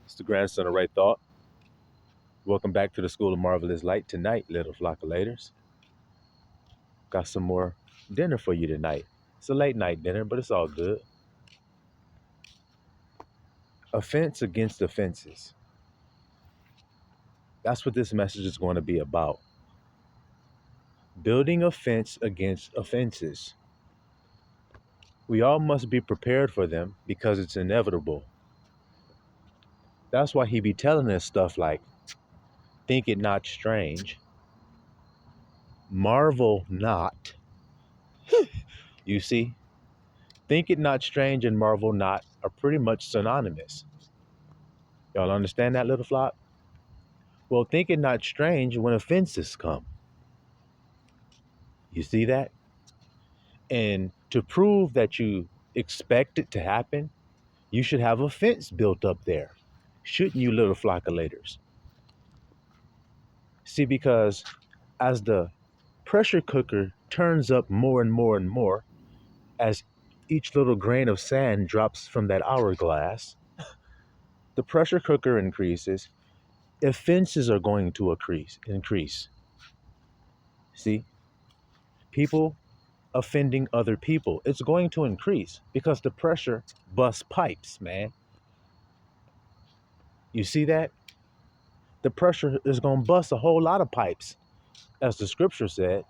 It's the grandson of Right Thought. Welcome back to the School of Marvelous Light tonight, little flockulators. Got some more dinner for you tonight. It's a late night dinner, but it's all good. Offense against offenses. That's what this message is going to be about. Building a fence against offenses. We all must be prepared for them because it's inevitable. That's why he be telling us stuff like, think it not strange, marvel not. You see, think it not strange and marvel not are pretty much synonymous. Y'all understand that, little flock? Well, think it not strange when offenses come. You see that? And to prove that you expect it to happen, you should have a fence built up there. Shouldn't you, little flockulators? See, because as the pressure cooker turns up more and more and more, as each little grain of sand drops from that hourglass, the pressure cooker increases, offenses are going to increase. See, people offending other people, it's going to increase because the pressure busts pipes, man. You see that? The pressure is going to bust a whole lot of pipes, as the scripture said,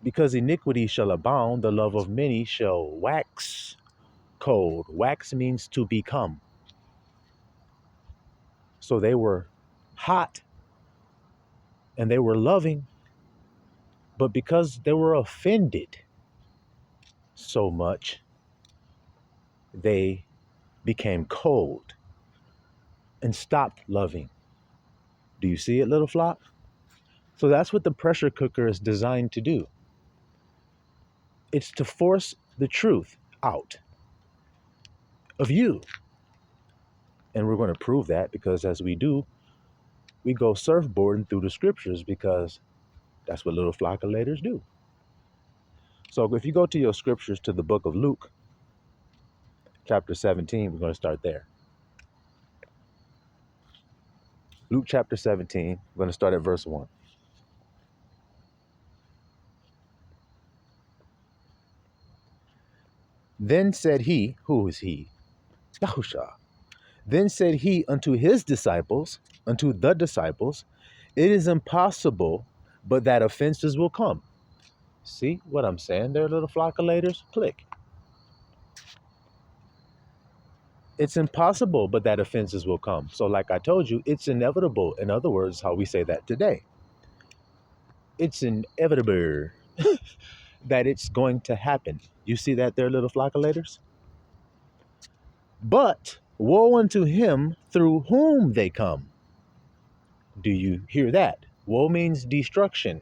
because iniquity shall abound, the love of many shall wax cold. Wax means to become. So they were hot and they were loving, but because they were offended so much, they became cold and stopped loving. Do you see it, little flock? So that's what the pressure cooker is designed to do. It's to force the truth out of you. And we're going to prove that because as we do, we go surfboarding through the scriptures because that's what little flockulators do. So if you go to your scriptures to the book of Luke, chapter 17, we're going to start there. Luke chapter 17, we're going to start at verse 1. Then said he, who is he? Yahusha. Then said he unto his disciples, unto the disciples, it is impossible, but that offenses will come. See what I'm saying there, little flockulators? Click. It's impossible, but that offenses will come. So like I told you, it's inevitable. In other words, how we say that today. It's inevitable that it's going to happen. You see that there, little flockulators? But woe unto him through whom they come. Do you hear that? Woe means destruction.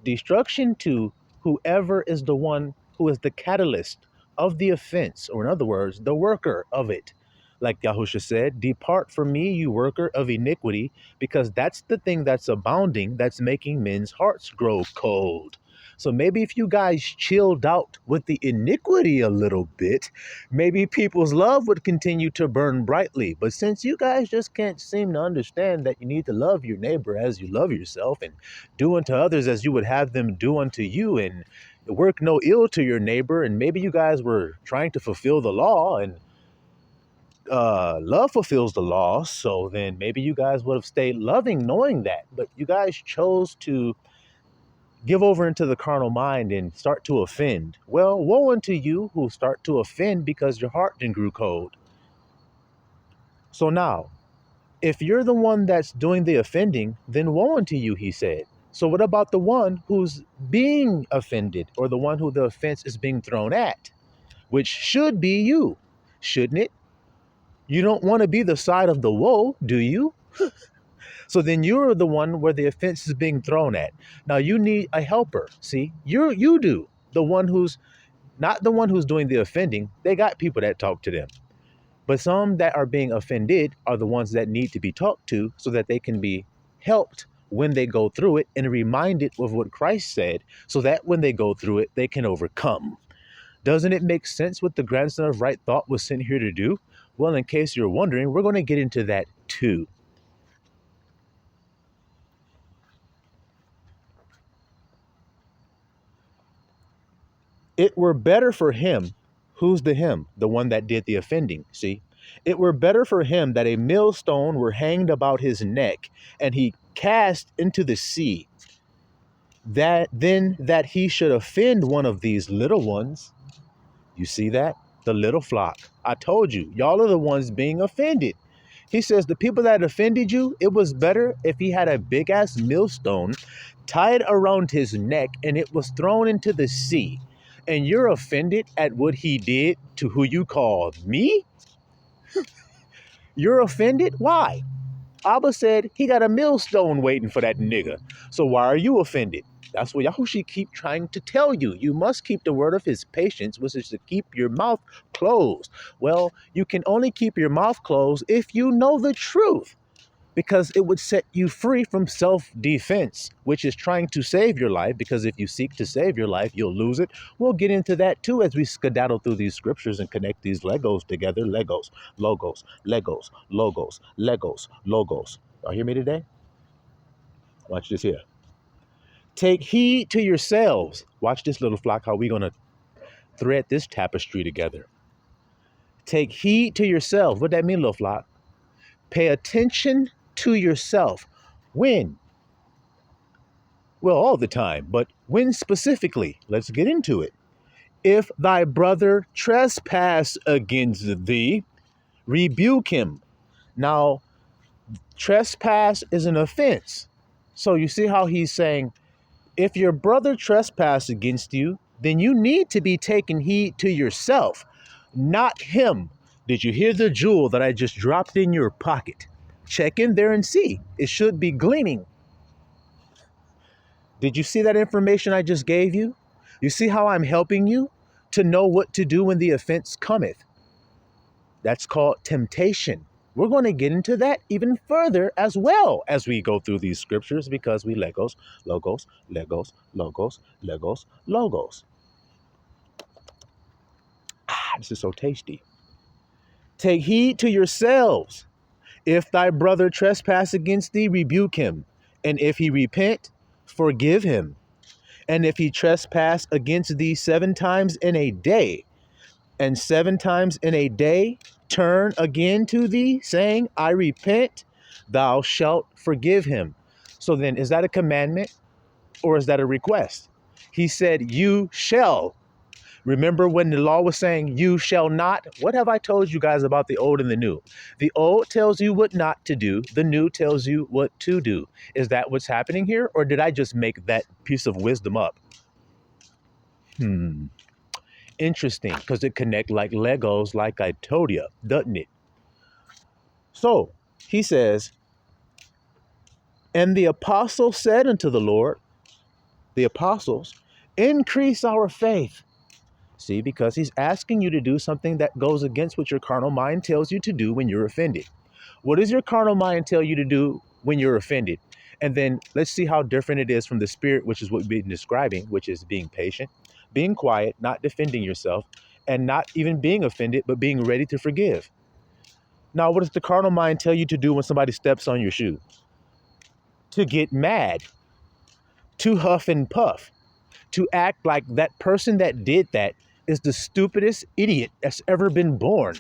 Destruction to whoever is the one who is the catalyst of the offense, or in other words, the worker of it. Like Yahusha said, depart from me, you worker of iniquity, because that's the thing that's abounding, that's making men's hearts grow cold. So maybe if you guys chilled out with the iniquity a little bit, maybe people's love would continue to burn brightly. But since you guys just can't seem to understand that you need to love your neighbor as you love yourself and do unto others as you would have them do unto you and work no ill to your neighbor, and maybe you guys were trying to fulfill the law and love fulfills the law, so then maybe you guys would have stayed loving knowing that, but you guys chose to give over into the carnal mind and start to offend. Well, woe unto you who start to offend because your heart then grew cold. So now, if you're the one that's doing the offending, then woe unto you, he said. So what about the one who's being offended, or the one who the offense is being thrown at, which should be you, shouldn't it? You don't want to be the side of the woe, do you? So then you're the one where the offense is being thrown at. Now you need a helper. See, you do. The one who's not the one who's doing the offending. They got people that talk to them. But some that are being offended are the ones that need to be talked to so that they can be helped when they go through it and reminded of what Christ said so that when they go through it, they can overcome. Doesn't it make sense what the grandson of right thought was sent here to do? Well, in case you're wondering, we're going to get into that too. It were better for him. Who's the him? The one that did the offending. See, it were better for him that a millstone were hanged about his neck and he cast into the sea, that then that he should offend one of these little ones. You see that? The little flock. I told you, y'all are the ones being offended. He says the people that offended you, it was better if he had a big ass millstone tied around his neck and it was thrown into the sea. And you're offended at what he did to who you call me? You're offended? Why? Abba said he got a millstone waiting for that nigga. So why are you offended? That's what Yahushua keep trying to tell you. You must keep the word of his patience, which is to keep your mouth closed. Well, you can only keep your mouth closed if you know the truth, because it would set you free from self-defense, which is trying to save your life, because if you seek to save your life, you'll lose it. We'll get into that too as we skedaddle through these scriptures and connect these Legos together. Legos, logos, Legos, logos, Legos, logos. Y'all hear me today? Watch this here. Take heed to yourselves. Watch this, little flock, how we going to thread this tapestry together. Take heed to yourselves. What that mean, little flock? Pay attention to yourself. When? Well, all the time, but when specifically? Let's get into it. If thy brother trespass against thee, rebuke him. Now, trespass is an offense. So you see how he's saying, if your brother trespass against you, then you need to be taking heed to yourself, not him. Did you hear the jewel that I just dropped in your pocket? Check in there and see. It should be gleaming. Did you see that information I just gave you? You see how I'm helping you to know what to do when the offense cometh? That's called temptation. We're going to get into that even further as well as we go through these scriptures, because we Legos, logos, Legos, logos, Legos, logos. This is so tasty. Take heed to yourselves. If thy brother trespass against thee, rebuke him. And if he repent, forgive him. And if he trespass against thee 7 times in a day, and 7 times in a day turn again to thee, saying, I repent, thou shalt forgive him. So then, is that a commandment or is that a request? He said, you shall. Remember when the law was saying, you shall not? What have I told you guys about the old and the new? The old tells you what not to do. The new tells you what to do. Is that what's happening here? Or did I just make that piece of wisdom up? Interesting, because it connect like Legos, like I told you, doesn't it? So he says, and the apostle said unto the Lord, the apostles, increase our faith. See, because he's asking you to do something that goes against what your carnal mind tells you to do when you're offended. What does your carnal mind tell you to do when you're offended? And then let's see how different it is from the spirit, which is what we've been describing, which is being patient, being quiet, not defending yourself, and not even being offended, but being ready to forgive. Now, what does the carnal mind tell you to do when somebody steps on your shoe? To get mad, to huff and puff, to act like that person that did that is the stupidest idiot that's ever been born.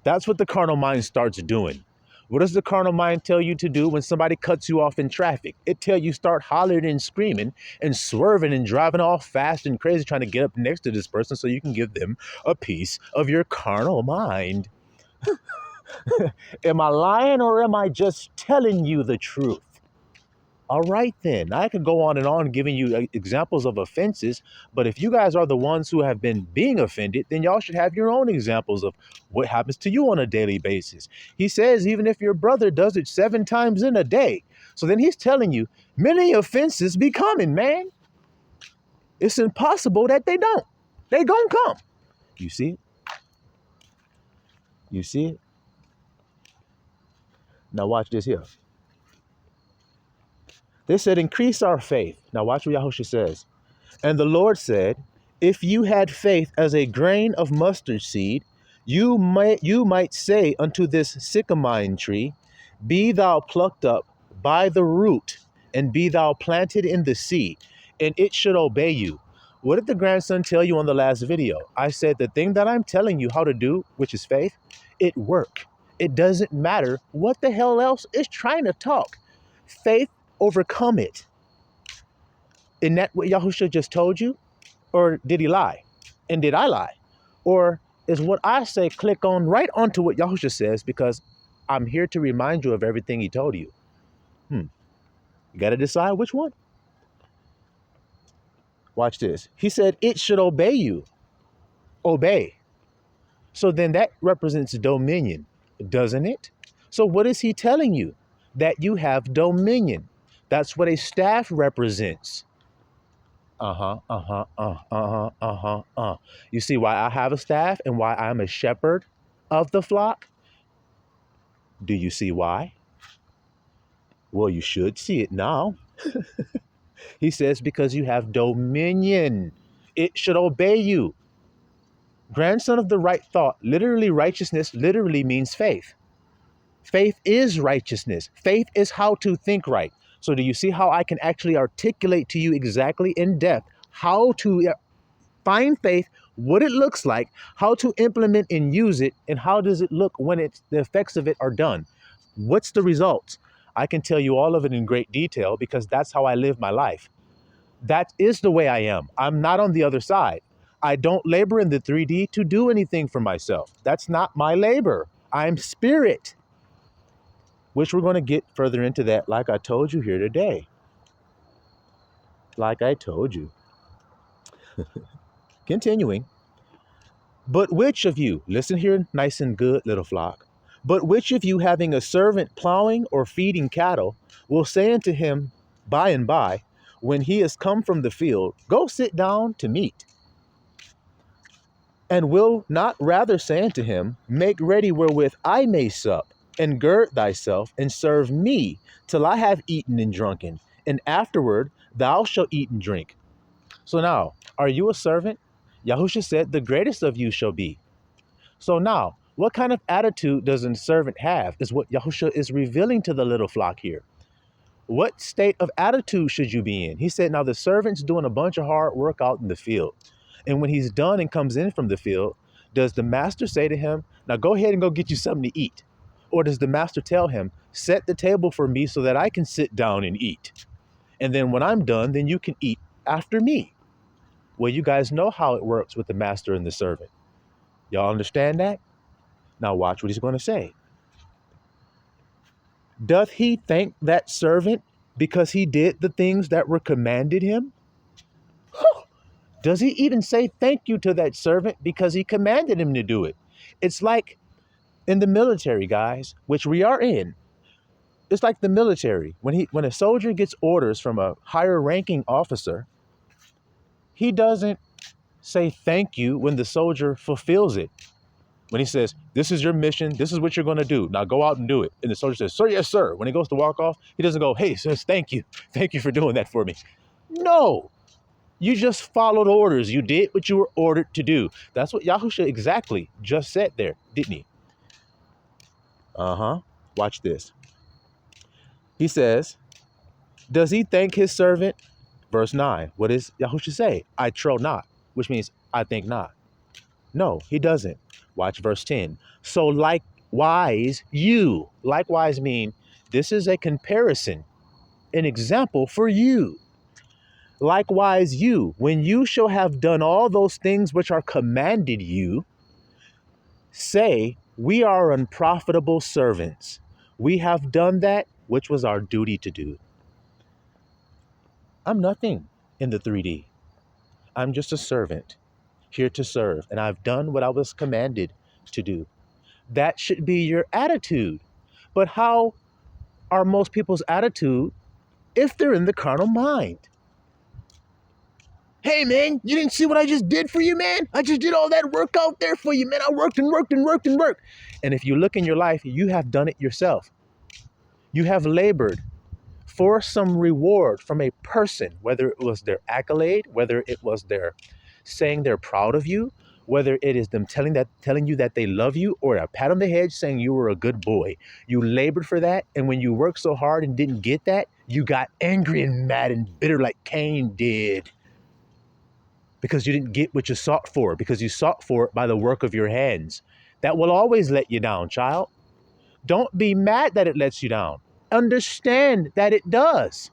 That's what the carnal mind starts doing. What does the carnal mind tell you to do when somebody cuts you off in traffic? It tells you start hollering and screaming and swerving and driving all fast and crazy, trying to get up next to this person so you can give them a piece of your carnal mind. Am I lying or am I just telling you the truth? All right, then. I could go on and on giving you examples of offenses, but if you guys are the ones who have been being offended, then y'all should have your own examples of what happens to you on a daily basis. He says, even if your brother does it 7 times in a day. So then he's telling you, many offenses be coming, man. It's impossible that they don't. They gonna come. You see it? You see it? Now watch this here. They said, increase our faith. Now watch what Yahushua says. And the Lord said, if you had faith as a grain of mustard seed, You might say unto this sycamine tree, be thou plucked up by the root, and be thou planted in the sea, and it should obey you. What did the grandson tell you on the last video? I said the thing that I'm telling you how to do, which is faith, it work. It doesn't matter what the hell else is trying to talk. Faith overcome it. Isn't that what Yahusha just told you? Or did he lie? And did I lie? Or is what I say click on right onto what Yahusha says, because I'm here to remind you of everything he told you? You got to decide which one. Watch this. He said it should obey you. Obey. So then that represents dominion, doesn't it? So what is he telling you? That you have dominion. That's what a staff represents. You see why I have a staff and why I'm a shepherd of the flock? Do you see why? Well, you should see it now. He says, because you have dominion. It should obey you. Grandson of the right thought, literally righteousness, literally means faith. Faith is righteousness. Faith is how to think right. So do you see how I can actually articulate to you exactly in depth how to find faith, what it looks like, how to implement and use it, and how does it look when the effects of it are done? What's the results? I can tell you all of it in great detail because that's how I live my life. That is the way I am. I'm not on the other side. I don't labor in the 3D to do anything for myself. That's not my labor. I'm spirit, which we're going to get further into that like I told you here today. Like I told you. Continuing. But which of you, listen here nice and good, little flock, but which of you having a servant plowing or feeding cattle will say unto him by and by, when he is come from the field, go sit down to meat? And will not rather say unto him, make ready wherewith I may sup, and gird thyself, and serve me till I have eaten and drunken, and afterward thou shalt eat and drink. So now, are you a servant? Yahusha said, the greatest of you shall be. So now, what kind of attitude does a servant have is what Yahusha is revealing to the little flock here. What state of attitude should you be in? He said, now the servant's doing a bunch of hard work out in the field. And when he's done and comes in from the field, does the master say to him, now go ahead and go get you something to eat? Or does the master tell him, set the table for me so that I can sit down and eat? And then when I'm done, then you can eat after me. Well, you guys know how it works with the master and the servant. Y'all understand that? Now watch what he's going to say. Doth he thank that servant because he did the things that were commanded him? Does he even say thank you to that servant because he commanded him to do it? It's like in the military, guys, which we are in. It's like the military. When a soldier gets orders from a higher ranking officer, he doesn't say thank you when the soldier fulfills it. When he says, this is your mission, this is what you're going to do, now go out and do it. And the soldier says, sir, yes, sir. When he goes to walk off, he doesn't go, hey, says, thank you. Thank you for doing that for me. No, you just followed orders. You did what you were ordered to do. That's what Yahusha exactly just said there, didn't he? Watch this. He says, does he thank his servant? Verse 9, what does Yahusha say? I trow not, which means I think not. No, he doesn't. Watch verse 10. So likewise you. Likewise mean this is a comparison, an example for you. Likewise you, when you shall have done all those things which are commanded you, say, we are unprofitable servants. We have done that which was our duty to do. I'm nothing in the 3D. I'm just a servant here to serve, and I've done what I was commanded to do. That should be your attitude. But how are most people's attitude if they're in the carnal mind? Hey, man, you didn't see what I just did for you, man? I just did all that work out there for you, man. I worked and worked and worked and worked. And if you look in your life, you have done it yourself. You have labored for some reward from a person, whether it was their accolade, whether it was their saying they're proud of you, whether it is them telling you that they love you, or a pat on the head saying you were a good boy. You labored for that, and when you worked so hard and didn't get that, you got angry and mad and bitter like Cain did, because you didn't get what you sought for, because you sought for it by the work of your hands. That will always let you down, child. Don't be mad that it lets you down. Understand that it does,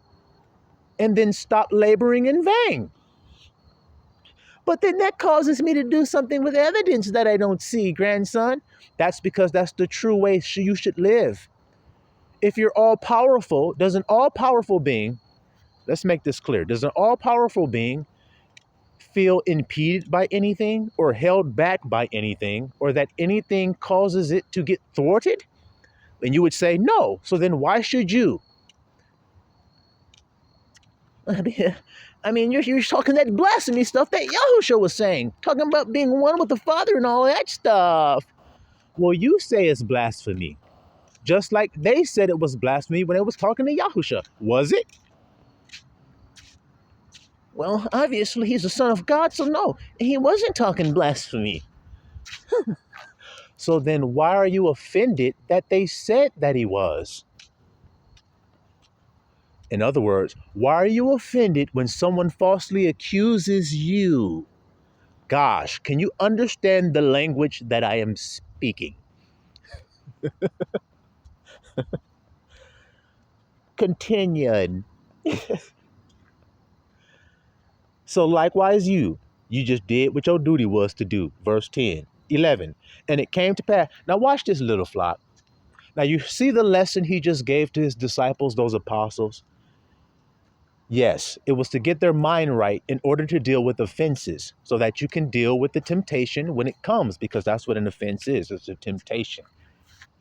and then stop laboring in vain. But then that causes me to do something with evidence that I don't see, grandson. That's because that's the true way you should live. If you're all powerful, does an all powerful being, let's make this clear, does an all powerful being feel impeded by anything or held back by anything, or that anything causes it to get thwarted? And you would say no. So then why should you? You're talking that blasphemy stuff that Yahusha was saying, talking about being one with the Father and all that stuff. Well, you say it's blasphemy, just like they said it was blasphemy when they was talking to Yahusha. Was it? Well, obviously he's the Son of God, so no, he wasn't talking blasphemy. So then why are you offended that they said that he was? In other words, why are you offended when someone falsely accuses you? Gosh, can you understand the language that I am speaking? Continuing. So likewise you just did what your duty was to do. Verse 10, 11. And it came to pass. Now watch this, little flock. Now you see the lesson he just gave to his disciples, those apostles? Yes, it was to get their mind right in order to deal with offenses, so that you can deal with the temptation when it comes, because that's what an offense is. It's a temptation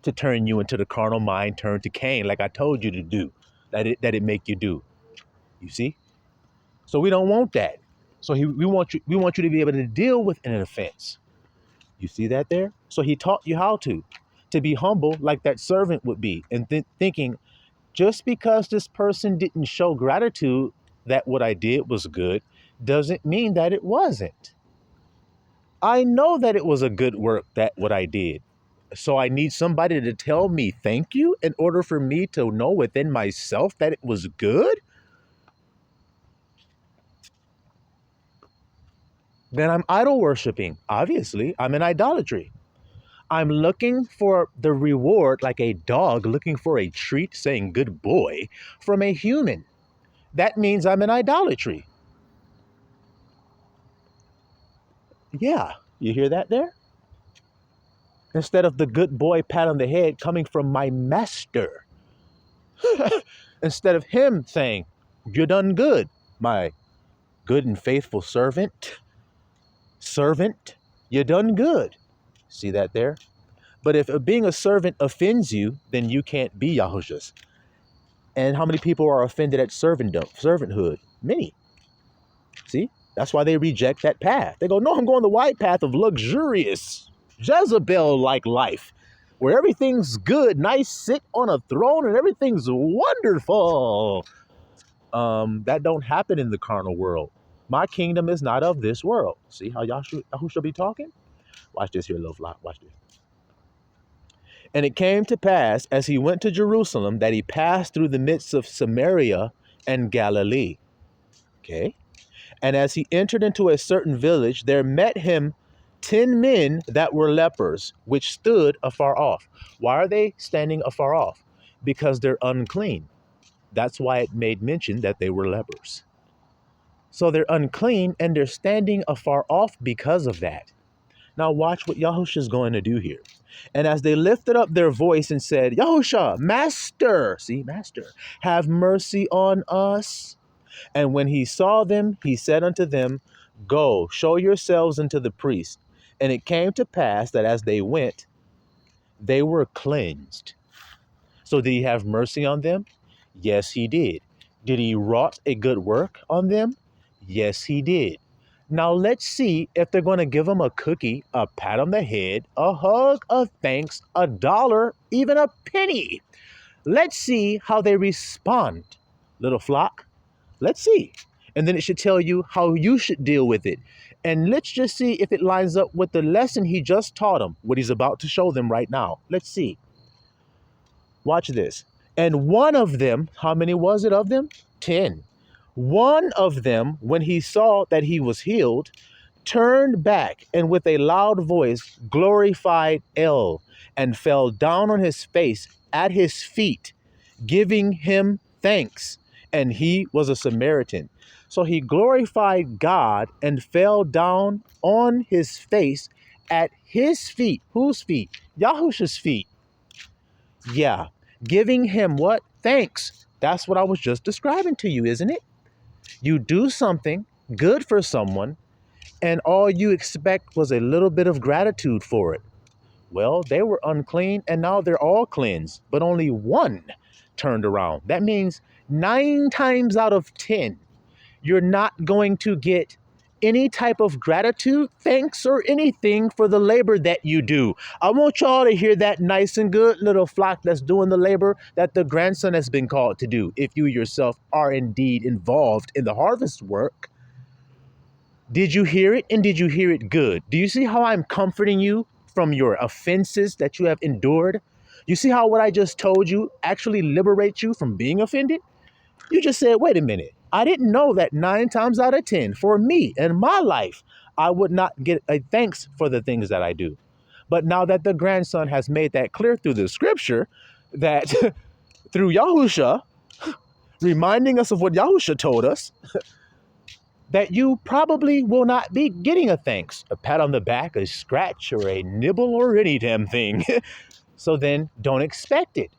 to turn you into the carnal mind, turn to Cain, like I told you to do, that it make you do. You see? So we don't want that. So we want you to be able to deal with an offense. You see that there? So he taught you how to be humble like that servant would be, and thinking, just because this person didn't show gratitude that what I did was good, doesn't mean that it wasn't. I know that it was a good work, that what I did. So I need somebody to tell me thank you in order for me to know within myself that it was good? Then I'm idol worshiping. Obviously, I'm in idolatry. I'm looking for the reward like a dog looking for a treat, saying good boy, from a human. That means I'm in idolatry. Yeah, you hear that there? Instead of the good boy pat on the head coming from my master. Instead of him saying, you done good, my good and faithful servant. Servant, you done good. See that there? But if being a servant offends you, then you can't be Yahushua's. And how many people are offended at servanthood? Many. See? That's why they reject that path. They go, no, I'm going the wide path of luxurious, Jezebel-like life, where everything's good, nice, sit on a throne, and everything's wonderful. That don't happen in the carnal world. My kingdom is not of this world. See how Yahushua be talking? Watch this here, little flock. Watch this. And it came to pass, as he went to Jerusalem, that he passed through the midst of Samaria and Galilee. Okay. And as he entered into a certain village, there met him 10 men that were lepers, which stood afar off. Why are they standing afar off? Because they're unclean. That's why it made mention that they were lepers. So they're unclean and they're standing afar off because of that. Now watch what Yahushua is going to do here. And as they lifted up their voice and said, Yahushua, Master, see, Master, have mercy on us. And when he saw them, he said unto them, go, show yourselves unto the priest. And it came to pass that as they went, they were cleansed. So did he have mercy on them? Yes, he did. Did he wrought a good work on them? Yes, he did. Now let's see if they're going to give him a cookie, a pat on the head, a hug, a thanks, $1, even a penny. Let's see how they respond, little flock. Let's see. And then it should tell you how you should deal with it. And let's just see if it lines up with the lesson he just taught them, what he's about to show them right now. Let's see. Watch this. And one of them, how many was it of them? 10. One of them, when he saw that he was healed, turned back and with a loud voice glorified El and fell down on his face at his feet, giving him thanks. And he was a Samaritan. So he glorified God and fell down on his face at his feet. Whose feet? Yahushua's feet. Yeah. Giving him what? Thanks. That's what I was just describing to you, isn't it? You do something good for someone, and all you expect was a little bit of gratitude for it. Well, they were unclean, and now they're all cleansed, but only one turned around. That means 9 times out of 10, you're not going to get any type of gratitude, thanks, or anything for the labor that you do. I want y'all to hear that nice and good, little flock that's doing the labor that the grandson has been called to do. If you yourself are indeed involved in the harvest work, did you hear it, and did you hear it good? Do you see how I'm comforting you from your offenses that you have endured? You see how what I just told you actually liberates you from being offended? You just said, wait a minute. I didn't know that 9 times out of 10 for me in my life, I would not get a thanks for the things that I do. But now that the grandson has made that clear through the scripture, that through Yahusha, reminding us of what Yahusha told us, that you probably will not be getting a thanks, a pat on the back, a scratch, or a nibble, or any damn thing. So then don't expect it.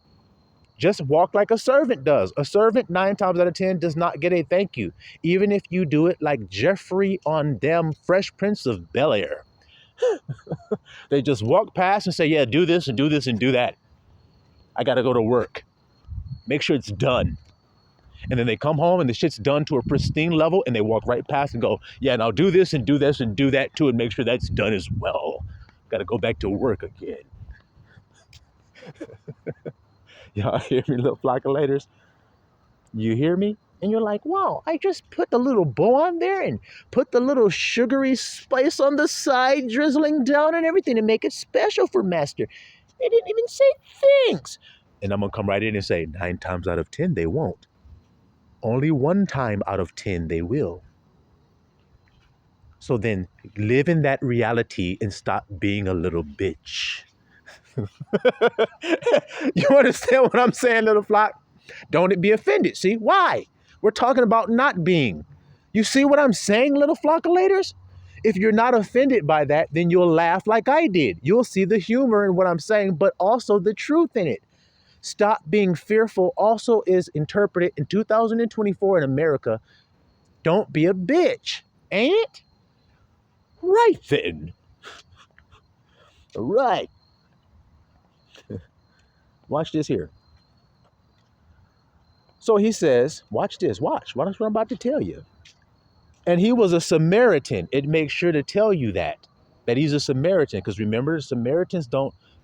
Just walk like a servant does. A servant 9 times out of 10 does not get a thank you, even if you do it like Jeffrey on damn Fresh Prince of Bel-Air. They just walk past and say, yeah, do this and do this and do that. I got to go to work. Make sure it's done. And then they come home and the shit's done to a pristine level and they walk right past and go, yeah, now do this and do this and do that too and make sure that's done as well. Got to go back to work again. Y'all hear me, little flockulators? You hear me? And you're like, wow, I just put the little bow on there and put the little sugary spice on the side, drizzling down and everything to make it special for Master. They didn't even say thanks. And I'm going to come right in and say 9 times out of 10, they won't. Only 1 time out of 10, they will. So then live in that reality and stop being a little bitch. You understand what I'm saying, little flock? Don't be offended. See, why? We're talking about not being. You see what I'm saying, little flockulators? If you're not offended by that, then you'll laugh like I did. You'll see the humor in what I'm saying, but also the truth in it. Stop being fearful also is interpreted in 2024 in America. Don't be a bitch, ain't it? Right then. Right. Watch this here. So he says, watch this, watch what I'm about to tell you. And he was a Samaritan. It makes sure to tell you that he's a Samaritan. Because remember,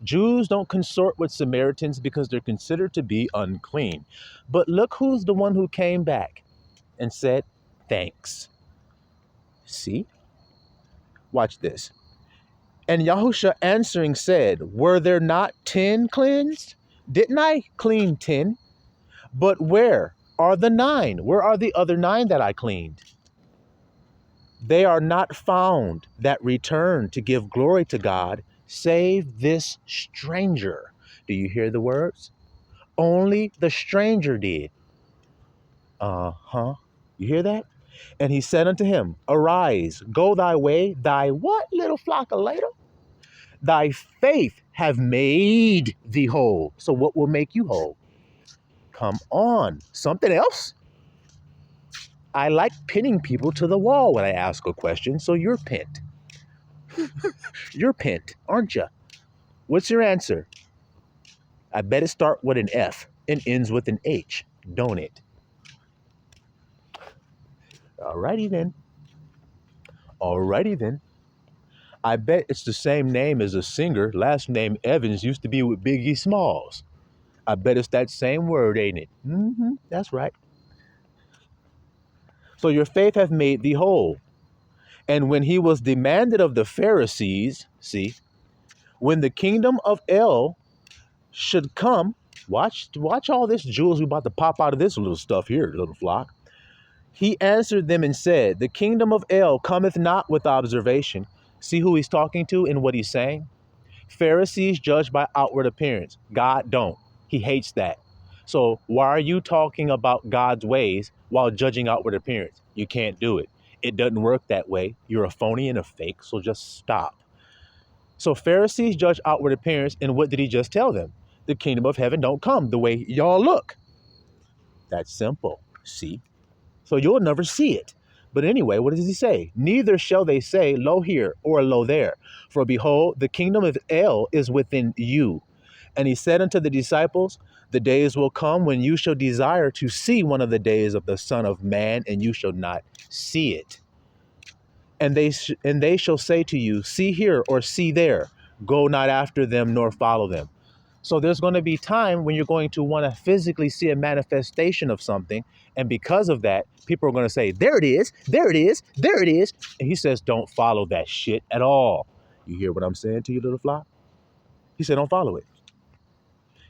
Jews don't consort with Samaritans because they're considered to be unclean. But look who's the one who came back and said, thanks. See? Watch this. And Yahusha answering said, were there not 10 cleansed? Didn't I clean 10? But where are the 9? Where are the other 9 that I cleaned? They are not found that return to give glory to God, save this stranger. Do you hear the words? Only the stranger did. You hear that? And he said unto him, arise, go thy way, thy what, little flock of later? Thy faith have made thee whole. So what will make you whole? Come on. Something else? I like pinning people to the wall when I ask a question, so you're pinned. You're pinned, aren't you? What's your answer? I bet it starts with an F and ends with an H, don't it? Alrighty then. Alrighty then. I bet it's the same name as a singer. Last name Evans used to be with Biggie Smalls. I bet it's that same word, ain't it? That's right. So your faith hath made thee whole. And when he was demanded of the Pharisees, see, when the kingdom of El should come, watch all this jewels we about to pop out of this little stuff here, little flock. He answered them and said, the kingdom of El cometh not with observation. See who he's talking to and what he's saying? Pharisees judge by outward appearance. God don't. He hates that. So why are you talking about God's ways while judging outward appearance? You can't do it. It doesn't work that way. You're a phony and a fake, so just stop. So Pharisees judge outward appearance, and what did he just tell them? The kingdom of heaven don't come the way y'all look. That's simple. See? So you'll never see it. But anyway, what does he say? Neither shall they say, lo here or lo there. For behold, the kingdom of El is within you. And he said unto the disciples, the days will come when you shall desire to see one of the days of the Son of Man, and you shall not see it. And they shall say to you, see here or see there. Go not after them nor follow them. So there's going to be time when you're going to want to physically see a manifestation of something. And because of that, people are going to say, there it is, there it is, there it is. And he says, don't follow that shit at all. You hear what I'm saying to you, little flock? He said, don't follow it.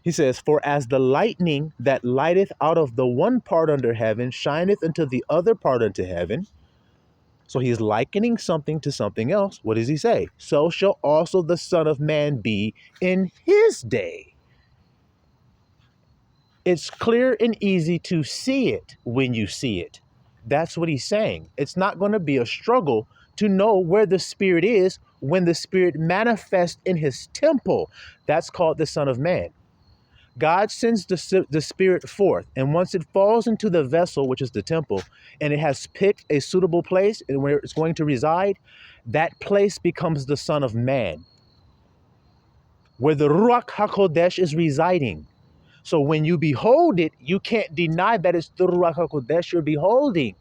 He says, for as the lightning that lighteth out of the one part under heaven shineth into the other part unto heaven. So he's likening something to something else. What does he say? So shall also the Son of Man be in his day. It's clear and easy to see it when you see it. That's what he's saying. It's not going to be a struggle to know where the Spirit is when the Spirit manifests in his temple. That's called the Son of Man. God sends the Spirit forth, and once it falls into the vessel, which is the temple, and it has picked a suitable place and where it's going to reside, that place becomes the Son of Man, where the Ruach HaKodesh is residing. So when you behold it, you can't deny that it's the Ruach HaKodesh you're beholding.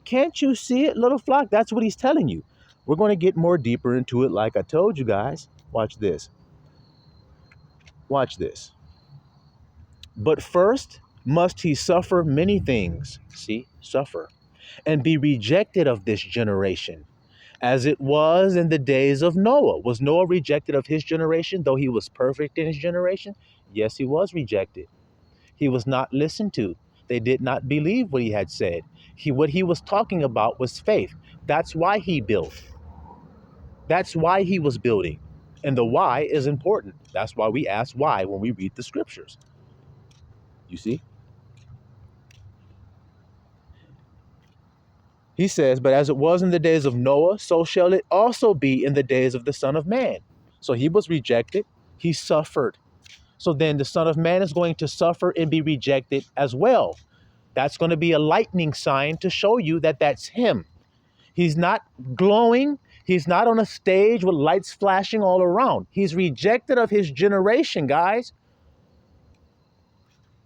Can't you see it, little flock? That's what he's telling you. We're going to get more deeper into it like I told you guys. Watch this. Watch this. But first must he suffer many things, see, suffer, and be rejected of this generation, as it was in the days of Noah. Was Noah rejected of his generation, though he was perfect in his generation? Yes, he was rejected. He was not listened to. They did not believe what he had said. What he was talking about was faith. That's why he built. That's why he was building. And the why is important. That's why we ask why when we read the scriptures. You see? He says, but as it was in the days of Noah, so shall it also be in the days of the Son of Man. So he was rejected. He suffered. So then the Son of Man is going to suffer and be rejected as well. That's going to be a lightning sign to show you that that's him. He's not glowing. He's not on a stage with lights flashing all around. He's rejected of his generation, guys.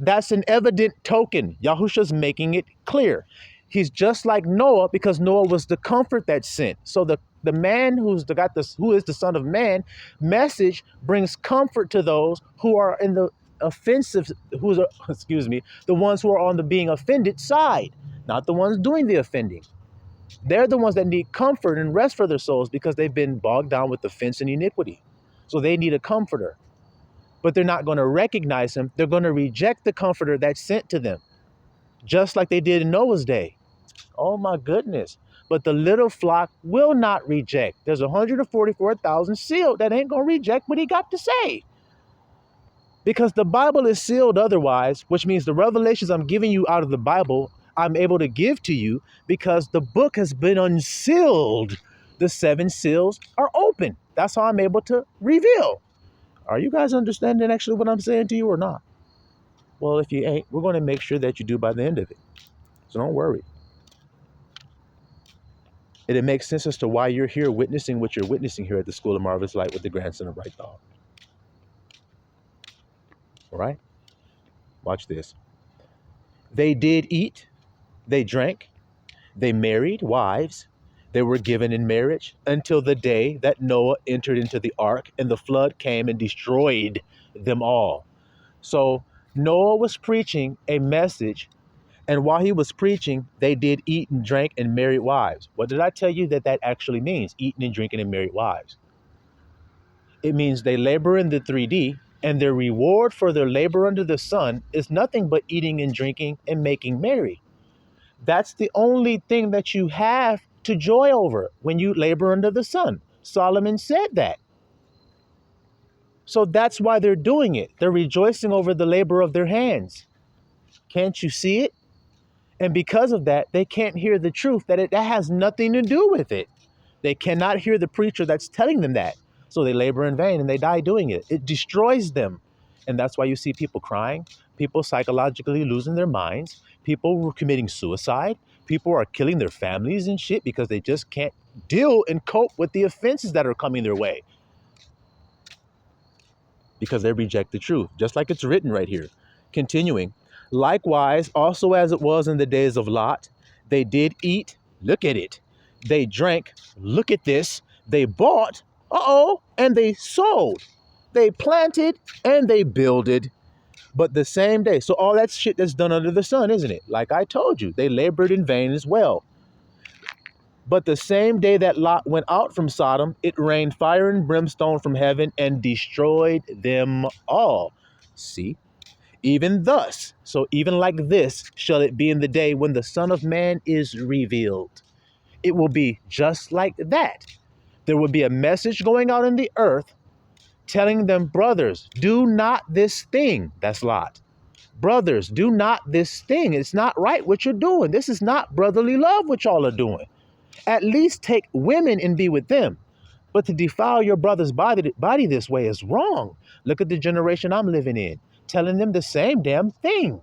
That's an evident token. Yahusha's making it clear. He's just like Noah because Noah was the comfort that sent. So the man who is the Son of Man message brings comfort to those who are in the offensive, the ones who are on the being offended side, not the ones doing the offending. They're the ones that need comfort and rest for their souls because they've been bogged down with offense and iniquity. So they need a comforter. But they're not going to recognize him. They're going to reject the comforter that's sent to them, just like they did in Noah's day. Oh my goodness. But the little flock will not reject. There's 144,000 sealed that ain't going to reject what he got to say. Because the Bible is sealed otherwise, which means the revelations I'm giving you out of the Bible, I'm able to give to you because the book has been unsealed. The 7 seals are open. That's how I'm able to reveal. Are you guys understanding actually what I'm saying to you or not? Well, if you ain't, we're going to make sure that you do by the end of it. So don't worry. It makes sense as to why you're here witnessing what you're witnessing here at the School of Marvelous Light with the grandson of Right Thought. All right? Watch this. They did eat, they drank, they married wives, they were given in marriage until the day that Noah entered into the ark and the flood came and destroyed them all. So Noah was preaching a message And while he was preaching, they did eat and drink and married wives. What did I tell you that actually means? Eating and drinking and married wives. It means they labor in the 3D, and their reward for their labor under the sun is nothing but eating and drinking and making merry. That's the only thing that you have to joy over when you labor under the sun. Solomon said that. So that's why they're doing it. They're rejoicing over the labor of their hands. Can't you see it? And because of that, they can't hear the truth that has nothing to do with it. They cannot hear the preacher that's telling them that. So they labor in vain and they die doing it. It destroys them. And that's why you see people crying, people psychologically losing their minds, people committing suicide, people are killing their families and shit because they just can't deal and cope with the offenses that are coming their way because they reject the truth, just like it's written right here. Continuing, likewise, also as it was in the days of Lot, they did eat, look at it. They drank, look at this. They bought, and they sold. They planted and they builded. But the same day, so all that shit that's done under the sun, isn't it? Like I told you, they labored in vain as well. But the same day that Lot went out from Sodom, it rained fire and brimstone from heaven and destroyed them all. See? Even thus, so even like this, shall it be in the day when the Son of Man is revealed. It will be just like that. There will be a message going out in the earth telling them, brothers, do not this thing. That's Lot. Brothers, do not this thing. It's not right what you're doing. This is not brotherly love what y'all are doing. At least take women and be with them. But to defile your brother's body this way is wrong. Look at the generation I'm living in, telling them the same damn thing.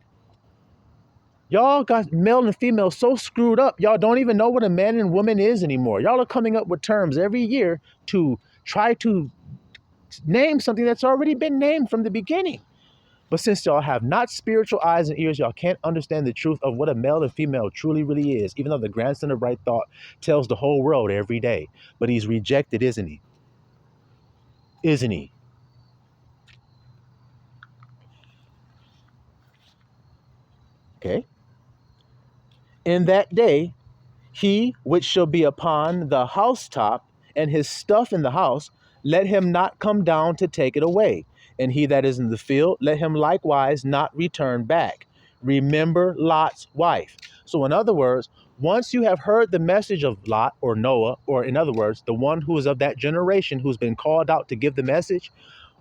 Y'all got male and female so screwed up, y'all don't even know what a man and woman is anymore. Y'all are coming up with terms every year to try to name something that's already been named from the beginning. But since y'all have not spiritual eyes and ears, y'all can't understand the truth of what a male and female truly really is, even though the grandson of right thought tells the whole world every day. But he's rejected, isn't he? Isn't he? Okay. In that day, he which shall be upon the housetop and his stuff in the house, let him not come down to take it away. And he that is in the field, let him likewise not return back. Remember Lot's wife. So in other words, once you have heard the message of Lot or Noah, or in other words, the one who is of that generation who's been called out to give the message,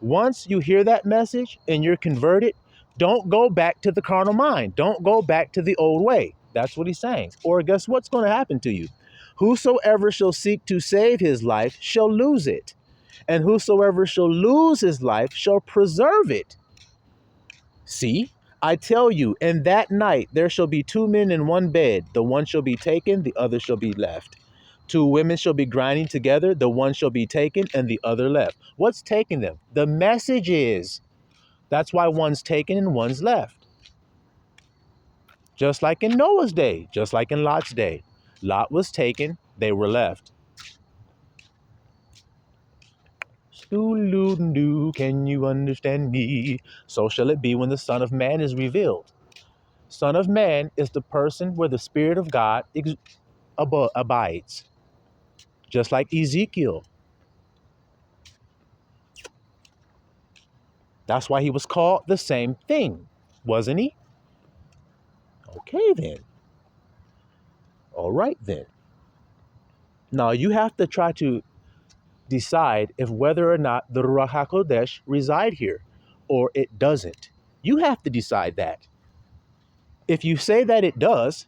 once you hear that message and you're converted, don't go back to the carnal mind. Don't go back to the old way. That's what he's saying. Or guess what's going to happen to you? Whosoever shall seek to save his life shall lose it. And whosoever shall lose his life shall preserve it. See, I tell you, in that night there shall be two men in one bed. The one shall be taken, the other shall be left. Two women shall be grinding together. The one shall be taken and the other left. What's taking them? The message is. That's why one's taken and one's left. Just like in Noah's day, just like in Lot's day. Lot was taken, they were left. Stooloo-doo, can you understand me? So shall it be when the Son of Man is revealed. Son of Man is the person where the Spirit of God abides. Just like Ezekiel. That's why he was called the same thing, wasn't he? Okay then. All right then. Now you have to try to decide if whether or not the Ruach HaKodesh reside here or it doesn't. You have to decide that. If you say that it does,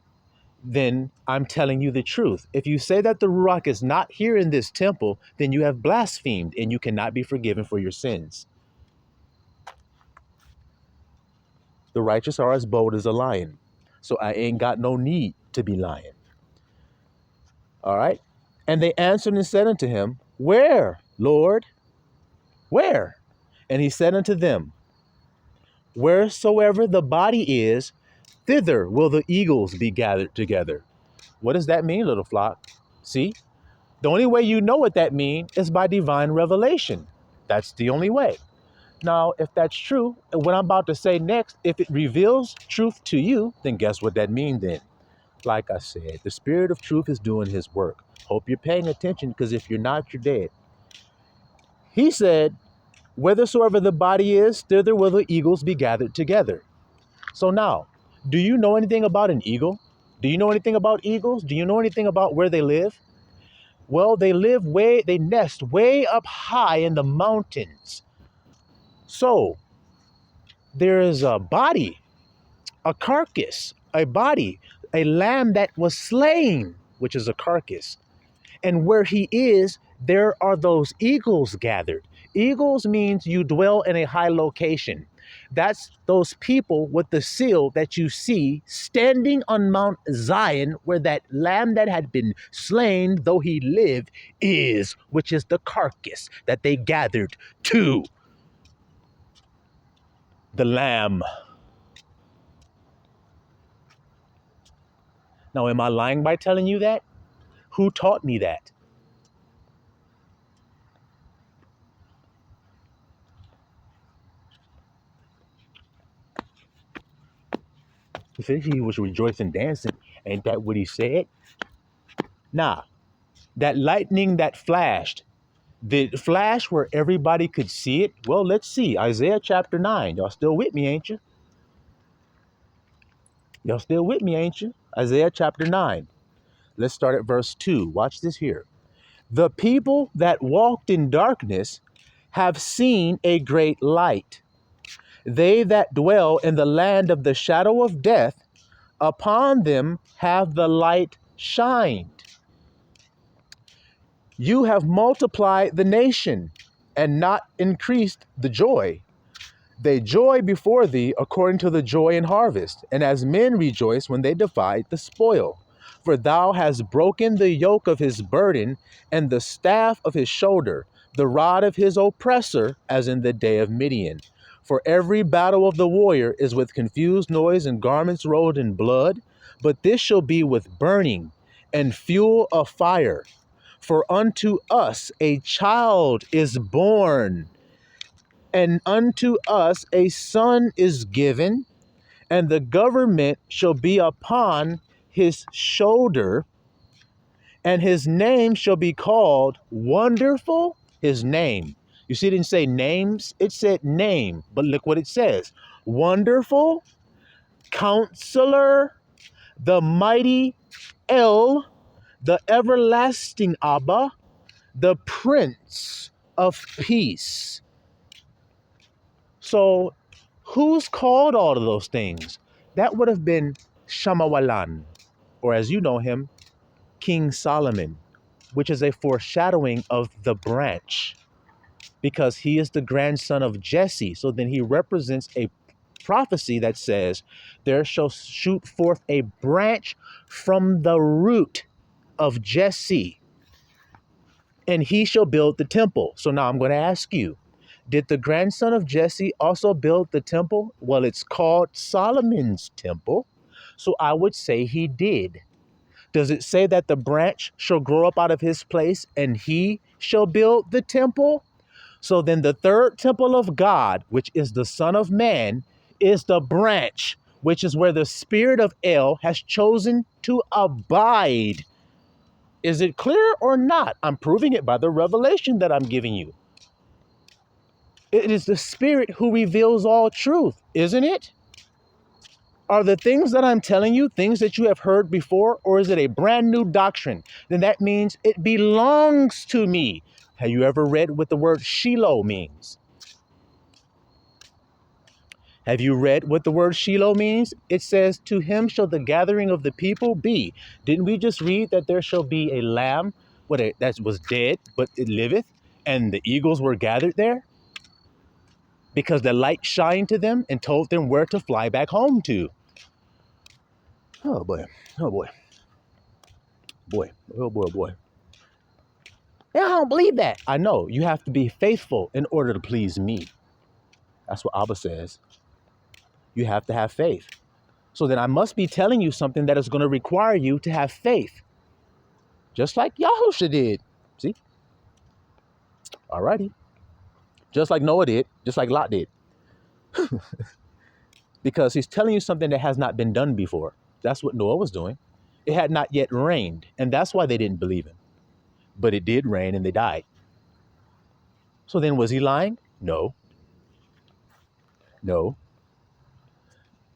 then I'm telling you the truth. If you say that the Ruach is not here in this temple, then you have blasphemed and you cannot be forgiven for your sins. The righteous are as bold as a lion. So I ain't got no need to be lying. All right. And they answered and said unto him, where, Lord? Where? And he said unto them, wheresoever the body is, thither will the eagles be gathered together. What does that mean, little flock? See, the only way you know what that means is by divine revelation. That's the only way. Now, if that's true, and what I'm about to say next, if it reveals truth to you, then guess what that means then? Like I said, the spirit of truth is doing his work. Hope you're paying attention, because if you're not, you're dead. He said, whithersoever the body is, thither will the eagles be gathered together. So now, do you know anything about an eagle? Do you know anything about eagles? Do you know anything about where they live? Well, they nest way up high in the mountains. So there is a body, a carcass, a body, a lamb that was slain, which is a carcass. And where he is, there are those eagles gathered. Eagles means you dwell in a high location. That's those people with the seal that you see standing on Mount Zion, where that lamb that had been slain, though he lived, is, which is the carcass that they gathered to the lamb. Now, am I lying by telling you that? Who taught me that? He said he was rejoicing, dancing. Ain't that what he said? Nah, that lightning that flashed, the flash where everybody could see it. Well, let's see. Isaiah chapter 9. Y'all still with me, ain't you? Y'all still with me, ain't you? Isaiah chapter 9. Let's start at verse 2. Watch this here. The people that walked in darkness have seen a great light. They that dwell in the land of the shadow of death, upon them have the light shined. You have multiplied the nation and not increased the joy. They joy before thee according to the joy in harvest, and as men rejoice when they divide the spoil. For thou hast broken the yoke of his burden and the staff of his shoulder, the rod of his oppressor, as in the day of Midian. For every battle of the warrior is with confused noise and garments rolled in blood, but this shall be with burning and fuel of fire. For unto us a child is born, and unto us a son is given, and the government shall be upon his shoulder, and his name shall be called Wonderful. His name. You see, it didn't say names, it said name. But look what it says: Wonderful, Counselor, the Mighty El, the Everlasting Abba, the Prince of Peace. So, who's called all of those things? That would have been Shamawalan, or as you know him, King Solomon, which is a foreshadowing of the branch, because he is the grandson of Jesse. So then he represents a prophecy that says, there shall shoot forth a branch from the root of Jesse, and he shall build the temple. So now I'm going to ask you, did the grandson of Jesse also build the temple? Well, it's called Solomon's temple. So I would say he did. Does it say that the branch shall grow up out of his place and he shall build the temple? So then the third temple of God, which is the Son of Man, is the branch, which is where the spirit of El has chosen to abide. Is it clear or not? I'm proving it by the revelation that I'm giving you. It is the Spirit who reveals all truth, isn't it? Are the things that I'm telling you things that you have heard before, or is it a brand new doctrine? Then that means it belongs to me. Have you ever read what the word Shiloh means? Have you read what the word Shiloh means? It says, to him shall the gathering of the people be. Didn't we just read that there shall be a lamb that was dead, but it liveth, and the eagles were gathered there? Because the light shined to them and told them where to fly back home to. Oh boy, oh boy, boy, oh boy, boy. Yeah, I don't believe that. I know, you have to be faithful in order to please me. That's what Abba says. You have to have faith. So then I must be telling you something that is going to require you to have faith. Just like Yahusha did. See? Alrighty. just like Noah did, just like Lot did, because he's telling you something that has not been done before. That's what Noah was doing. It had not yet rained, and that's why they didn't believe him. But it did rain and they died. So then was he lying? No, no.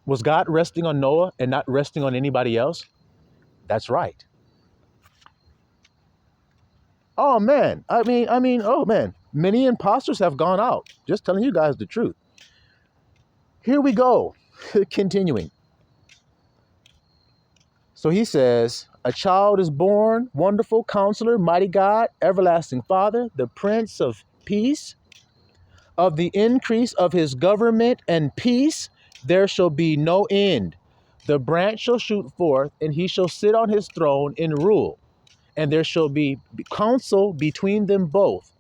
Was God resting on Noah and not resting on anybody else? That's right. Oh man, oh man. Many imposters have gone out. Just telling you guys the truth. Here we go. Continuing. So he says, a child is born, wonderful counselor, mighty God, everlasting Father, the Prince of Peace. Of the increase of his government and peace, there shall be no end. The branch shall shoot forth, and he shall sit on his throne and rule. And there shall be counsel between them both,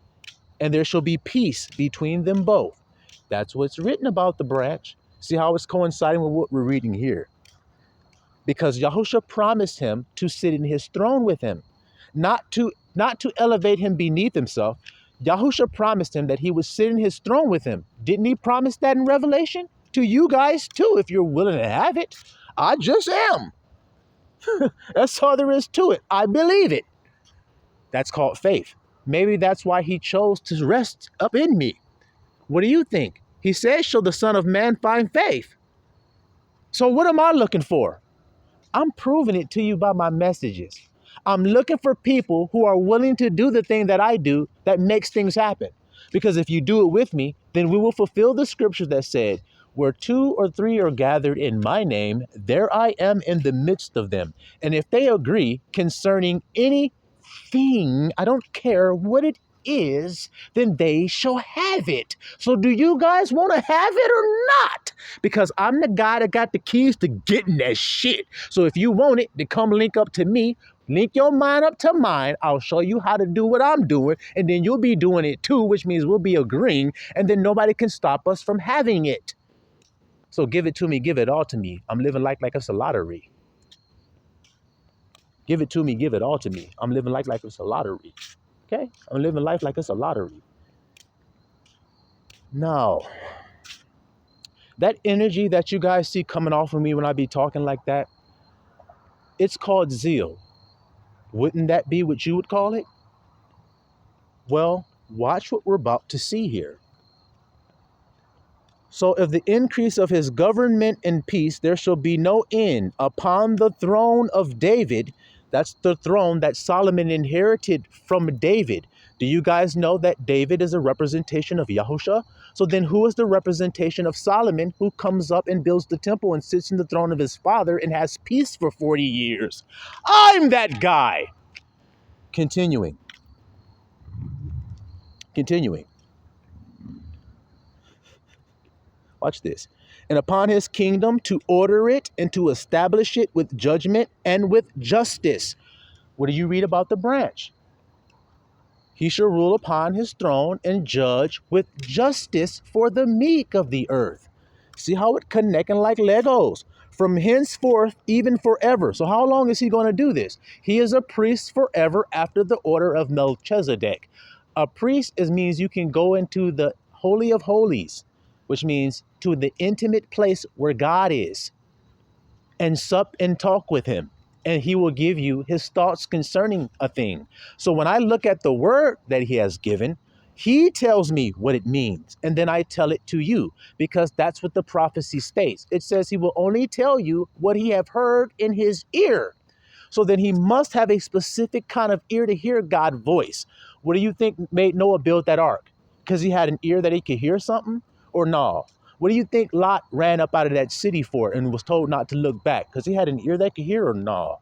and there shall be peace between them both. That's what's written about the branch. See how it's coinciding with what we're reading here? Because Yahusha promised him to sit in his throne with him, not to elevate him beneath himself. Yahusha promised him that he would sit in his throne with him. Didn't he promise that in Revelation? To you guys too, if you're willing to have it. I just am. That's all there is to it. I believe it. That's called faith. Maybe that's why he chose to rest up in me. What do you think? He says, shall the Son of Man find faith? So what am I looking for? I'm proving it to you by my messages. I'm looking for people who are willing to do the thing that I do that makes things happen. Because if you do it with me, then we will fulfill the scripture that said, where 2 or 3 are gathered in my name, there I am in the midst of them. And if they agree concerning anything, I don't care what it is, then they shall have it. So do you guys want to have it or not? Because I'm the guy that got the keys to getting that shit. So if you want it, then come link up to me. Link your mind up to mine. I'll show you how to do what I'm doing. And then you'll be doing it too, which means we'll be agreeing. And then nobody can stop us from having it. So give it to me. Give it all to me. I'm living like it's a lottery. Give it to me. Give it all to me. I'm living like it's a lottery. Okay? I'm living life like it's a lottery. No. That energy that you guys see coming off of me when I be talking like that, it's called zeal. Wouldn't that be what you would call it? Well, watch what we're about to see here. So if the increase of his government and peace, there shall be no end upon the throne of David. That's the throne that Solomon inherited from David. Do you guys know that David is a representation of Yahusha? So then who is the representation of Solomon, who comes up and builds the temple and sits in the throne of his father and has peace for 40 years? I'm that guy. Continuing. Watch this. And upon his kingdom to order it and to establish it with judgment and with justice. What do you read about the branch? He shall rule upon his throne and judge with justice for the meek of the earth. See how it connecting like Legos. From henceforth, even forever. So how long is he going to do this? He is a priest forever after the order of Melchizedek. A priest means you can go into the Holy of Holies, which means to the intimate place where God is, and sup and talk with him. And he will give you his thoughts concerning a thing. So when I look at the word that he has given, he tells me what it means. And then I tell it to you, because that's what the prophecy states. It says he will only tell you what he have heard in his ear. So then he must have a specific kind of ear to hear God's voice. What do you think made Noah build that ark? Because he had an ear that he could hear something? Or no? What do you think Lot ran up out of that city for and was told not to look back? Because he had an ear that could hear, or no?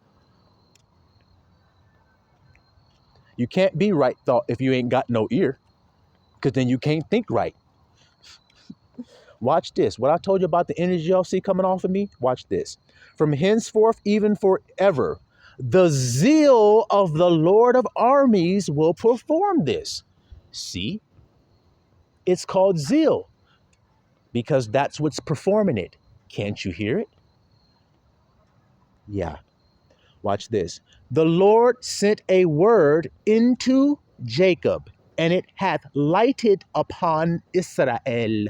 You can't be right thought if you ain't got no ear, because then you can't think right. Watch this. What I told you about the energy y'all see coming off of me, watch this. From henceforth, even forever, the zeal of the Lord of armies will perform this. See? It's called zeal, because that's what's performing it. Can't you hear it? Yeah. Watch this. The Lord sent a word into Jacob. and it hath lighted upon Israel.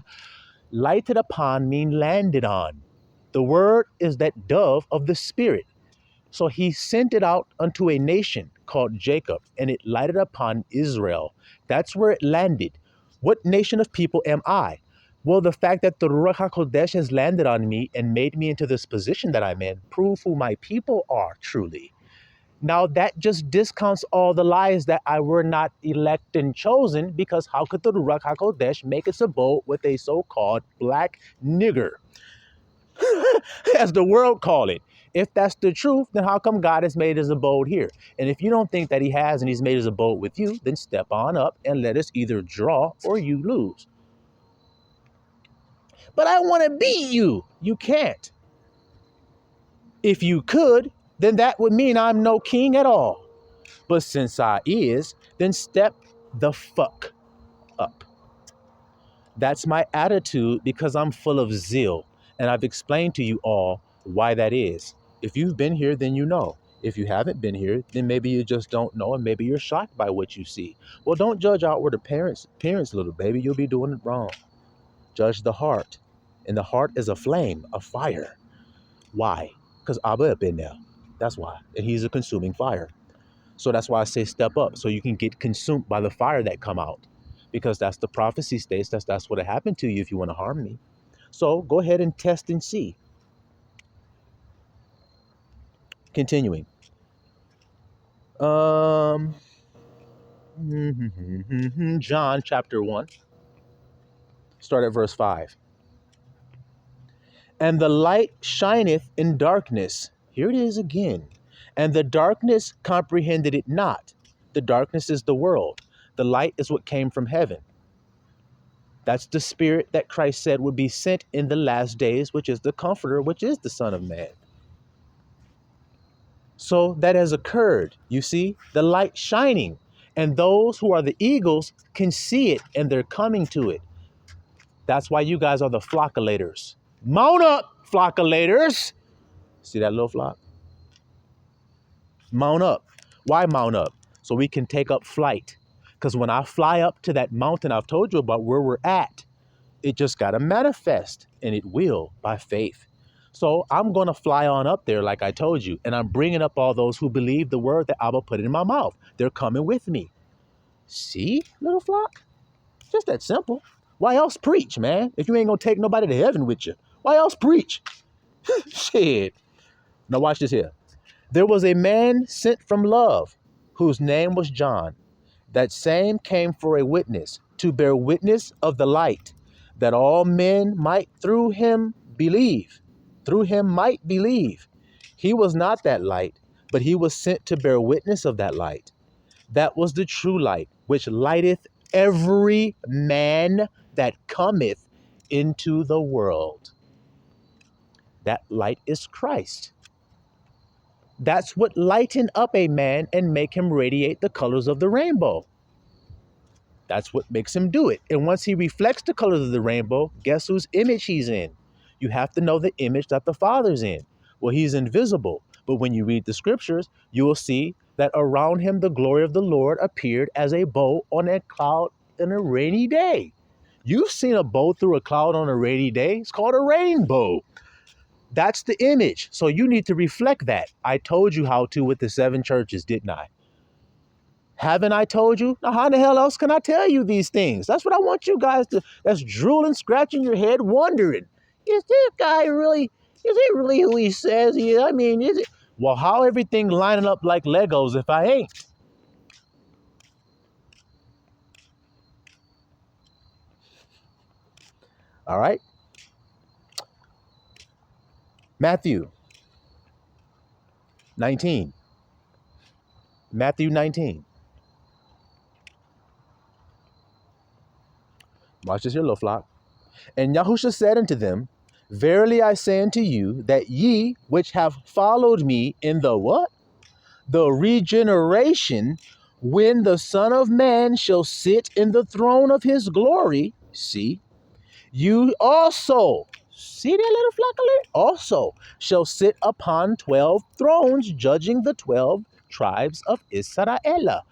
Lighted upon mean landed on. The word is that dove of the Spirit. So he sent it out unto a nation called Jacob, and it lighted upon Israel. That's where it landed. What nation of people am I? Well, the fact that the Ruach HaKodesh has landed on me and made me into this position that I'm in, prove who my people are truly. Now that just discounts all the lies that I were not elect and chosen, because how could the Ruach HaKodesh make its abode with a so-called black nigger, as the world call it? If that's the truth, then how come God has made his abode here? And if you don't think that he has and he's made his abode with you, then step on up and let us either draw or you lose. But I want to beat you. You can't. If you could, then that would mean I'm no king at all. But since I is, then step the fuck up. That's my attitude because I'm full of zeal. And I've explained to you all why that is. If you've been here, then you know. If you haven't been here, then maybe you just don't know and maybe you're shocked by what you see. Well, don't judge outward appearance, little baby. You'll be doing it wrong. Judge the heart. And the heart is a flame, a fire. Why? Because Abba up in there. That's why. And he's a consuming fire. So that's why I say step up, so you can get consumed by the fire that come out. Because that's the prophecy states, that's what happened to you if you want to harm me. So go ahead and test and see. Continuing. John chapter 1, start at verse 5. And the light shineth in darkness. Here it is again. And the darkness comprehended it not. The darkness is the world. The light is what came from heaven. That's the spirit that Christ said would be sent in the last days, which is the Comforter, which is the Son of Man. So that has occurred. You see, the light shining, and those who are the eagles can see it, and they're coming to it. That's why you guys are the flockulators. Mount up, flockulators. See that little flock? Mount up. Why mount up? So we can take up flight. Because when I fly up to that mountain I've told you about where we're at, it just got to manifest, and it will by faith. So I'm going to fly on up there like I told you, and I'm bringing up all those who believe the word that Abba put in my mouth. They're coming with me. See, little flock? Just that simple. Why else preach, man? If you ain't going to take nobody to heaven with you, why else preach? Shit. Now watch this here. There was a man sent from love, whose name was John. That same came for a witness, to bear witness of the light, that all men might through him believe. Through him might believe. He was not that light, but he was sent to bear witness of that light. That was the true light, which lighteth every man that cometh into the world. That light is Christ. That's what lighten up a man and make him radiate the colors of the rainbow. That's what makes him do it. And once he reflects the colors of the rainbow, guess whose image he's in? You have to know the image that the Father's in. Well, he's invisible. But when you read the scriptures, you will see that around him the glory of the Lord appeared as a bow on a cloud in a rainy day. You've seen a bow through a cloud on a rainy day. It's called a rainbow. That's the image. So you need to reflect that. I told you how to with the 7 churches, didn't I? Haven't I told you? Now, how the hell else can I tell you these things? That's what I want you guys to, that's drooling, scratching your head, wondering, is this guy really, is he really who he says he is? I mean, is it? Well, how everything lining up like Legos if I ain't? All right. Matthew 19. Matthew 19. Watch this here, little flock. And Yahusha said unto them, verily I say unto you, that ye which have followed me in the what? The regeneration, when the Son of Man shall sit in the throne of his glory, see, you also, see that little flock alert? Also shall sit upon 12 thrones, judging the 12 tribes of Israel.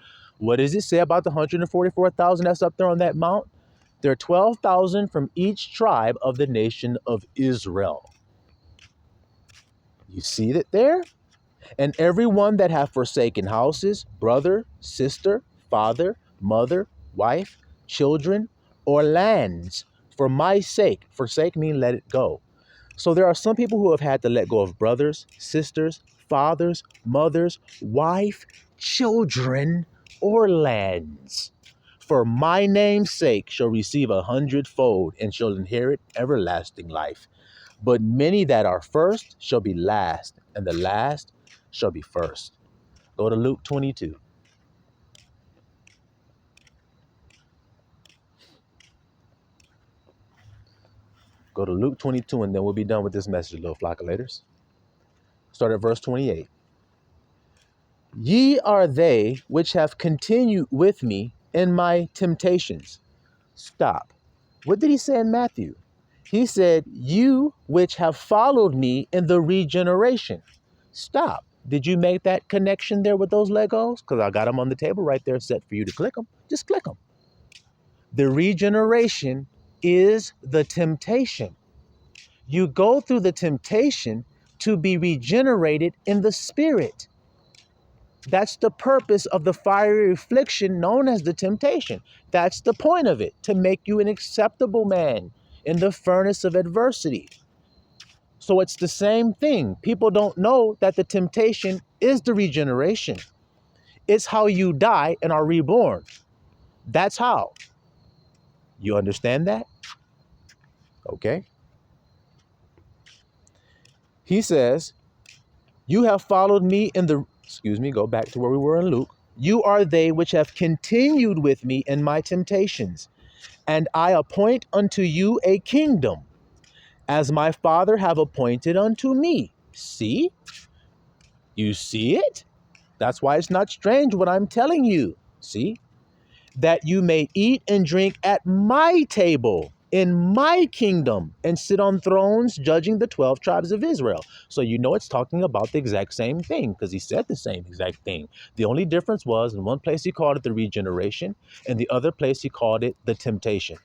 What does it say about the 144,000 that's up there on that mount? There are 12,000 from each tribe of the nation of Israel. You see it there? And everyone that hath forsaken houses, brother, sister, father, mother, wife, children, or lands, for my sake. Forsake means let it go. So there are some people who have had to let go of brothers, sisters, fathers, mothers, wife, children, or lands. For my name's sake shall receive 100-fold and shall inherit everlasting life. But many that are first shall be last, and the last shall be first. Go to Luke 22. Go to Luke 22, and then we'll be done with this message, little flockulators. Start at verse 28. Ye are they which have continued with me in my temptations. Stop. What did he say in Matthew? He said, you which have followed me in the regeneration. Stop. Did you make that connection there with those Legos? Because I got them on the table right there set for you to click them. Just click them. The regeneration is the temptation. You go through the temptation to be regenerated in the spirit. That's the purpose of the fiery affliction known as the temptation. That's the point of it, to make you an acceptable man in the furnace of adversity. So it's the same thing. People don't know that the temptation is the regeneration. It's how you die and are reborn. That's how. You understand that? Okay. He says, you have followed me in the, go back to where we were in Luke. You are they which have continued with me in my temptations, and I appoint unto you a kingdom, as my Father have appointed unto me. See? You see it? That's why it's not strange what I'm telling you. See? That you may eat and drink at my table in my kingdom and sit on thrones judging the 12 tribes of Israel. So you know it's talking about the exact same thing because he said the same exact thing. The only difference was in one place he called it the regeneration, and the other place he called it the temptation.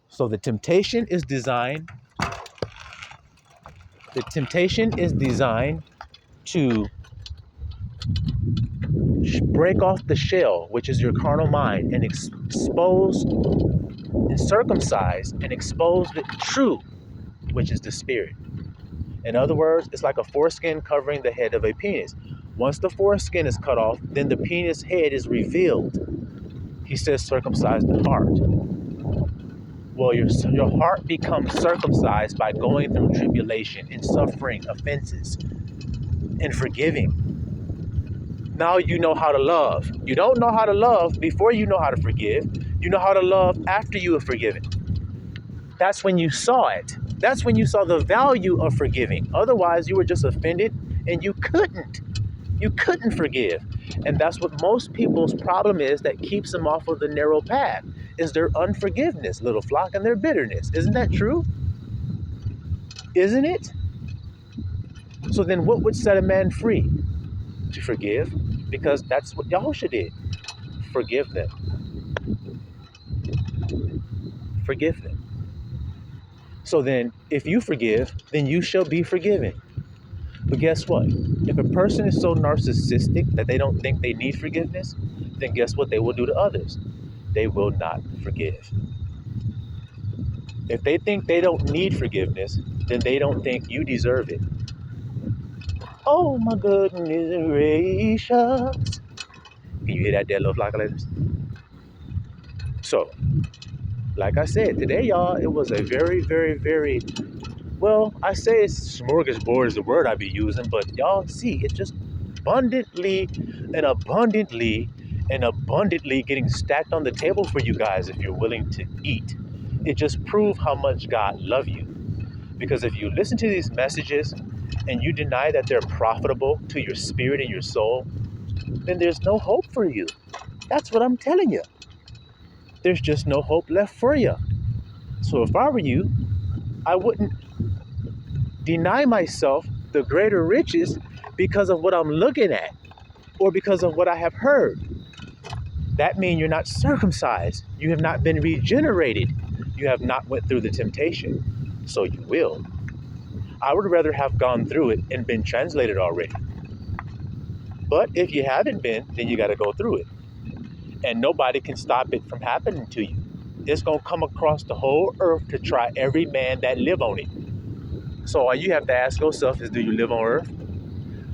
So the temptation is designed to break off the shell, which is your carnal mind, and expose and circumcise and expose the true, which is the spirit. In other words, it's like a foreskin covering the head of a penis. Once the foreskin is cut off, then the penis head is revealed. He says circumcise the heart. Well, your heart becomes circumcised by going through tribulation and suffering, offenses, and forgiving. Now you know how to love. You don't know how to love before you know how to forgive. You know how to love after you have forgiven. That's when you saw it. That's when you saw the value of forgiving. Otherwise, you were just offended and you couldn't forgive. And that's what most people's problem is that keeps them off of the narrow path, is their unforgiveness, little flock, and their bitterness. Isn't that true? Isn't it? So then what would set a man free? To forgive, because that's what Yahusha did. Forgive them. Forgive them. So then, if you forgive, then you shall be forgiven. But guess what? If a person is so narcissistic that they don't think they need forgiveness, then guess what they will do to others? They will not forgive. If they think they don't need forgiveness, then they don't think you deserve it. Oh my goodness gracious. Can you hear that there, little flockulators? So, like I said, today, y'all, it was a very, very, very, well, I say it's smorgasbord is the word I be using, but y'all see, it's just abundantly getting stacked on the table for you guys if you're willing to eat. It just proves how much God loves you. Because if you listen to these messages and you deny that they're profitable to your spirit and your soul, then there's no hope for you. That's what I'm telling you. There's just no hope left for you. So if I were you, I wouldn't deny myself the greater riches because of what I'm looking at or because of what I have heard. That means you're not circumcised. You have not been regenerated. You have not went through the temptation. So you will. I would rather have gone through it and been translated already. But if you haven't been, then you got to go through it. And nobody can stop it from happening to you. It's going to come across the whole earth to try every man that live on it. So all you have to ask yourself is, do you live on earth?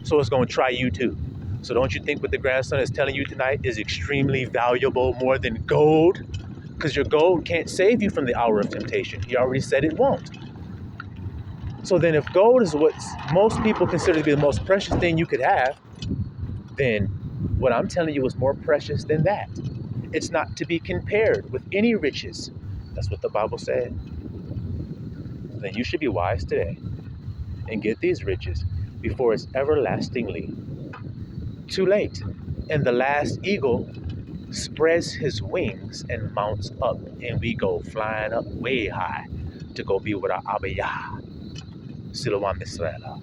So it's going to try you too. So don't you think what the grandson is telling you tonight is extremely valuable, more than gold? Because your gold can't save you from the hour of temptation. He already said it won't. So then if gold is what most people consider to be the most precious thing you could have, then what I'm telling you is more precious than that. It's not to be compared with any riches. That's what the Bible said. Then you should be wise today and get these riches before it's everlastingly too late. And the last eagle spreads his wings and mounts up, and we go flying up way high to go be with our Abba Yah, Siloam Israel.